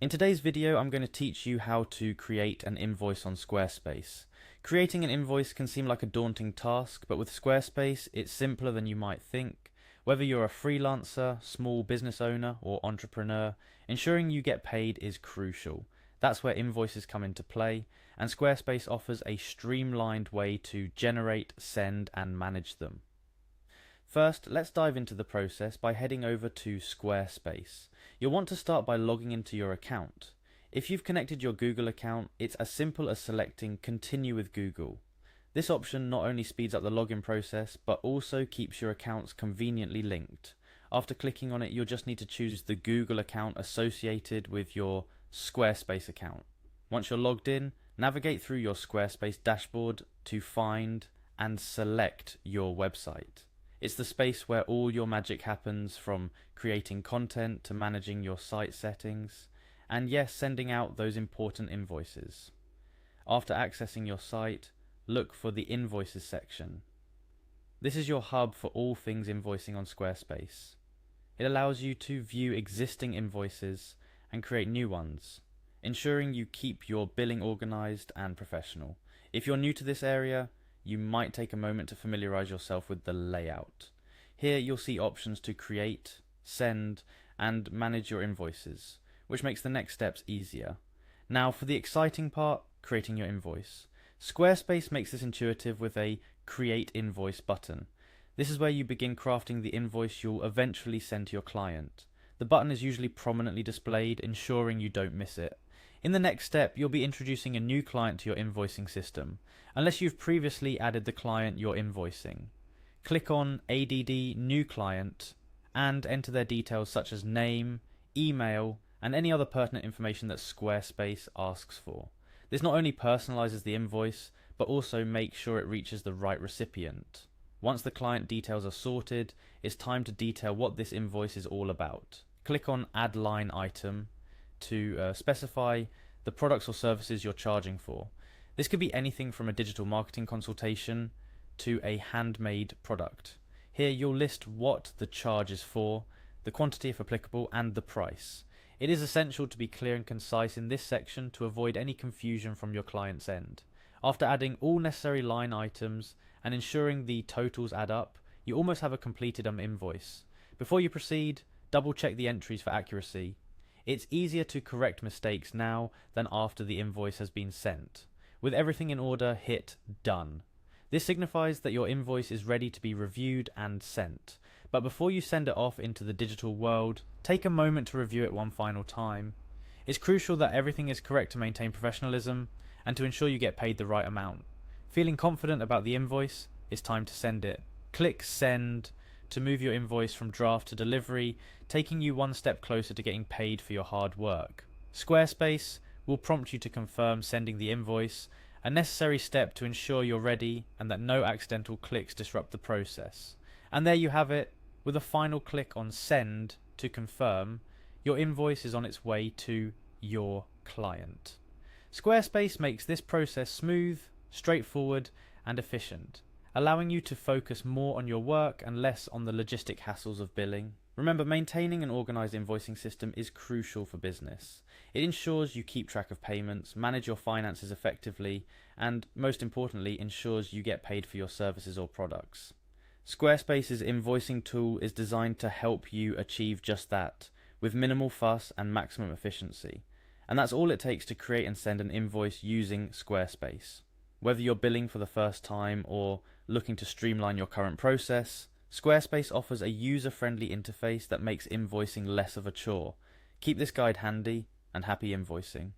In today's video, I'm going to teach you how to create an invoice on Squarespace. Creating an invoice can seem like a daunting task, but with Squarespace, it's simpler than you might think. Whether you're a freelancer, small business owner, or entrepreneur, ensuring you get paid is crucial. That's where invoices come into play, and Squarespace offers a streamlined way to generate, send, and manage them. First, let's dive into the process by heading over to Squarespace. You'll want to start by logging into your account. If you've connected your Google account, it's as simple as selecting Continue with Google. This option not only speeds up the login process, but also keeps your accounts conveniently linked. After clicking on it, you'll just need to choose the Google account associated with your Squarespace account. Once you're logged in, navigate through your Squarespace dashboard to find and select your website. It's the space where all your magic happens, from creating content to managing your site settings, and yes, sending out those important invoices. After accessing your site, look for the Invoices section. This is your hub for all things invoicing on Squarespace. It allows you to view existing invoices and create new ones, ensuring you keep your billing organized and professional. If you're new to this area, you might take a moment to familiarize yourself with the layout. Here you'll see options to create, send, and manage your invoices, which makes the next steps easier. Now for the exciting part, creating your invoice. Squarespace makes this intuitive with a Create Invoice button. This is where you begin crafting the invoice you'll eventually send to your client. The button is usually prominently displayed, ensuring you don't miss it. In the next step, you'll be introducing a new client to your invoicing system, unless you've previously added the client you're invoicing. Click on ADD New Client and enter their details such as name, email, and any other pertinent information that Squarespace asks for. This not only personalizes the invoice, but also makes sure it reaches the right recipient. Once the client details are sorted, it's time to detail what this invoice is all about. Click on Add Line Item to specify the products or services you're charging for. This could be anything from a digital marketing consultation to a handmade product. Here you'll list what the charge is for, the quantity if applicable, and the price. It is essential to be clear and concise in this section to avoid any confusion from your client's end. After adding all necessary line items and ensuring the totals add up, you almost have a completed invoice. Before you proceed, double check the entries for accuracy. It's easier to correct mistakes now than after the invoice has been sent. With everything in order, hit Done. This signifies that your invoice is ready to be reviewed and sent. But before you send it off into the digital world, take a moment to review it one final time. It's crucial that everything is correct to maintain professionalism and to ensure you get paid the right amount. Feeling confident about the invoice, it's time to send it. Click Send to move your invoice from draft to delivery, taking you one step closer to getting paid for your hard work. Squarespace will prompt you to confirm sending the invoice, a necessary step to ensure you're ready and that no accidental clicks disrupt the process. And there you have it. With a final click on Send to confirm, your invoice is on its way to your client. Squarespace makes this process smooth, straightforward, and efficient, allowing you to focus more on your work and less on the logistic hassles of billing. Remember, maintaining an organized invoicing system is crucial for business. It ensures you keep track of payments, manage your finances effectively, and most importantly, ensures you get paid for your services or products. Squarespace's invoicing tool is designed to help you achieve just that, with minimal fuss and maximum efficiency. And that's all it takes to create and send an invoice using Squarespace. Whether you're billing for the first time or looking to streamline your current process, Squarespace offers a user-friendly interface that makes invoicing less of a chore. Keep this guide handy, and happy invoicing.